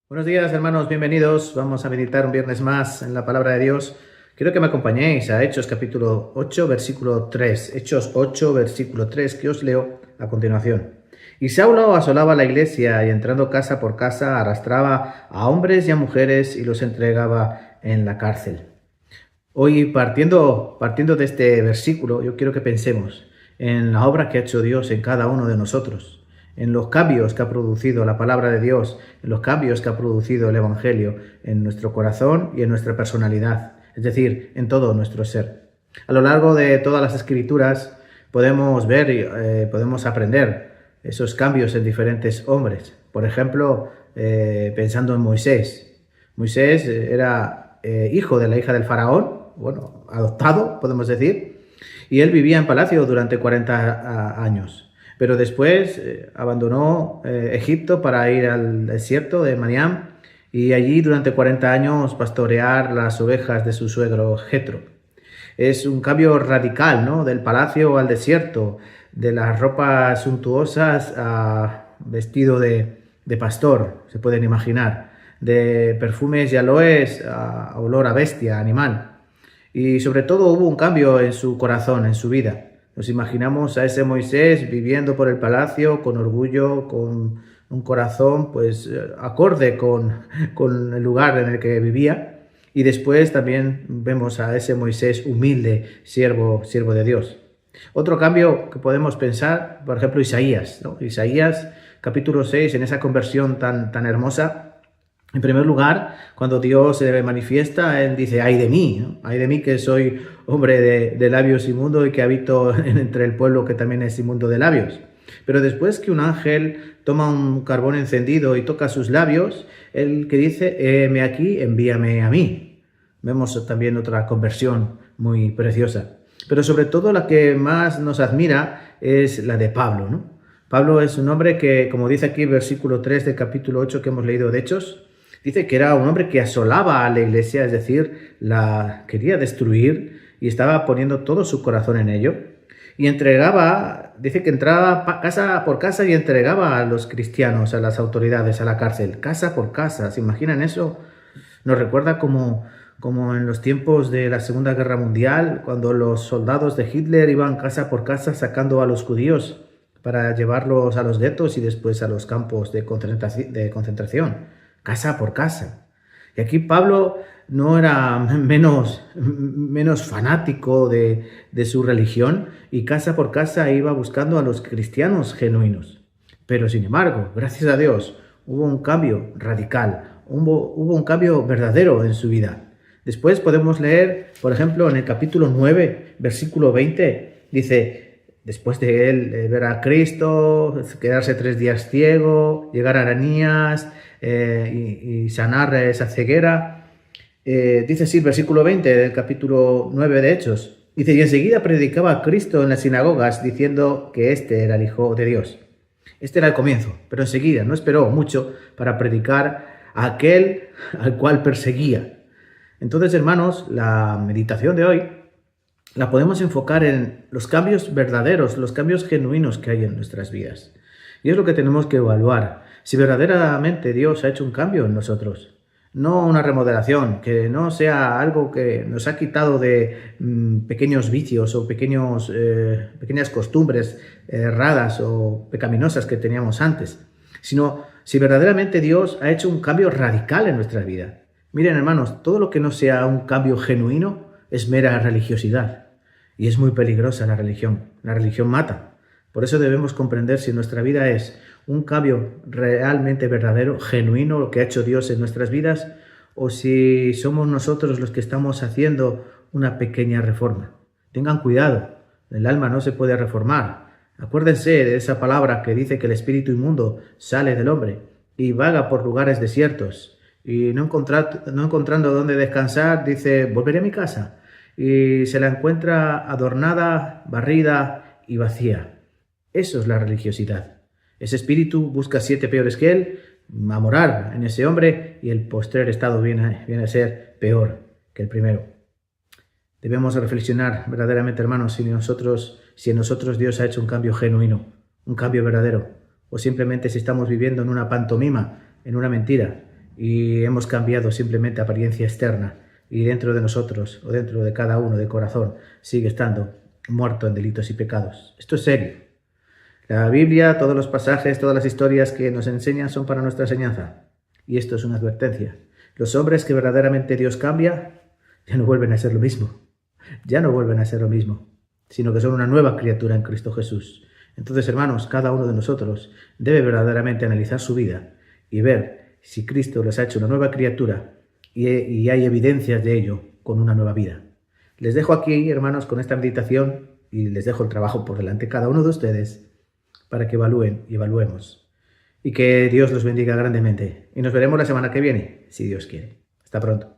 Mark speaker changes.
Speaker 1: Buenos días, hermanos, bienvenidos. Vamos a meditar un viernes más en la palabra de Dios. Quiero que me acompañéis a Hechos capítulo 8, versículo 3. Hechos 8, versículo 3, que os leo a continuación. Y Saulo asolaba la iglesia y entrando casa por casa arrastraba a hombres y a mujeres y los entregaba en la cárcel. Hoy, partiendo de este versículo, yo quiero que pensemos en la obra que ha hecho Dios en cada uno de nosotros, en los cambios que ha producido la palabra de Dios, en los cambios que ha producido el Evangelio en nuestro corazón y en nuestra personalidad, es decir, en todo nuestro ser. A lo largo de todas las Escrituras podemos ver y podemos aprender esos cambios en diferentes hombres. Por ejemplo, pensando en Moisés. Moisés era hijo de la hija del faraón, bueno, adoptado, podemos decir, y él vivía en palacio durante 40 años. Pero después abandonó Egipto para ir al desierto de Madián y allí durante 40 años pastorear las ovejas de su suegro Jetro. Es un cambio radical, ¿no? Del palacio al desierto, de las ropas suntuosas a vestido de pastor, se pueden imaginar, de perfumes y aloes a olor a bestia, animal. Y sobre todo hubo un cambio en su corazón, en su vida. Nos imaginamos a ese Moisés viviendo por el palacio con orgullo, con un corazón pues acorde con el lugar en el que vivía. Y después también vemos a ese Moisés humilde, siervo de Dios. Otro cambio que podemos pensar, por ejemplo, Isaías, ¿no? Isaías capítulo 6, en esa conversión tan hermosa. En primer lugar, cuando Dios se manifiesta, Él dice, ¡ay de mí! ¿No? ¡Ay de mí que soy hombre de labios inmundos y que habito entre el pueblo que también es inmundo de labios! Pero después que un ángel toma un carbón encendido y toca sus labios, Él que dice, heme aquí, envíame a mí. Vemos también otra conversión muy preciosa. Pero sobre todo la que más nos admira es la de Pablo, ¿no? Pablo es un hombre que, como dice aquí el versículo 3 del capítulo 8 que hemos leído de Hechos, dice que era un hombre que asolaba a la iglesia, es decir, la quería destruir y estaba poniendo todo su corazón en ello. Y entregaba, dice que entraba casa por casa y entregaba a los cristianos, a las autoridades, a la cárcel, casa por casa. ¿Se imaginan eso? Nos recuerda como en los tiempos de la Segunda Guerra Mundial, cuando los soldados de Hitler iban casa por casa sacando a los judíos para llevarlos a los guetos y después a los campos de concentración. Casa por casa. Y aquí Pablo no era menos fanático de su religión y casa por casa iba buscando a los cristianos genuinos. Pero sin embargo, gracias a Dios, hubo un cambio radical, hubo un cambio verdadero en su vida. Después podemos leer, por ejemplo, en el capítulo 9, versículo 20, dice, después de él ver a Cristo, quedarse 3 días ciego, llegar a Ananías y sanar esa ceguera. Dice así el versículo 20 del capítulo 9 de Hechos. Dice, y enseguida predicaba a Cristo en las sinagogas diciendo que este era el Hijo de Dios. Este era el comienzo, pero enseguida no esperó mucho para predicar a aquel al cual perseguía. Entonces, hermanos, la meditación de hoy la podemos enfocar en los cambios verdaderos, los cambios genuinos que hay en nuestras vidas. Y es lo que tenemos que evaluar, si verdaderamente Dios ha hecho un cambio en nosotros. No una remodelación, que no sea algo que nos ha quitado de pequeños vicios o pequeñas costumbres erradas o pecaminosas que teníamos antes, sino si verdaderamente Dios ha hecho un cambio radical en nuestra vida. Miren, hermanos, todo lo que no sea un cambio genuino es mera religiosidad. Y es muy peligrosa la religión. La religión mata. Por eso debemos comprender si nuestra vida es un cambio realmente verdadero, genuino, lo que ha hecho Dios en nuestras vidas, o si somos nosotros los que estamos haciendo una pequeña reforma. Tengan cuidado, el alma no se puede reformar. Acuérdense de esa palabra que dice que el espíritu inmundo sale del hombre y vaga por lugares desiertos. Y no encontrando dónde descansar, dice, volveré a mi casa. Y se la encuentra adornada, barrida y vacía. Eso es la religiosidad. Ese espíritu busca 7 peores que él, a morar en ese hombre, y el postrer estado viene a ser peor que el primero. Debemos reflexionar verdaderamente, hermanos, si en nosotros Dios ha hecho un cambio genuino, un cambio verdadero, o simplemente si estamos viviendo en una pantomima, en una mentira, y hemos cambiado simplemente apariencia externa y dentro de nosotros o dentro de cada uno de corazón sigue estando muerto en delitos y pecados. Esto es serio. La Biblia, todos los pasajes, todas las historias que nos enseñan son para nuestra enseñanza. Y esto es una advertencia. Los hombres que verdaderamente Dios cambia ya no vuelven a ser lo mismo. Ya no vuelven a ser lo mismo, sino que son una nueva criatura en Cristo Jesús. Entonces, hermanos, cada uno de nosotros debe verdaderamente analizar su vida y ver si Cristo les ha hecho una nueva criatura y hay evidencias de ello con una nueva vida. Les dejo aquí, hermanos, con esta meditación y les dejo el trabajo por delante cada uno de ustedes para que evalúen y evaluemos. Y que Dios los bendiga grandemente. Y nos veremos la semana que viene, si Dios quiere. Hasta pronto.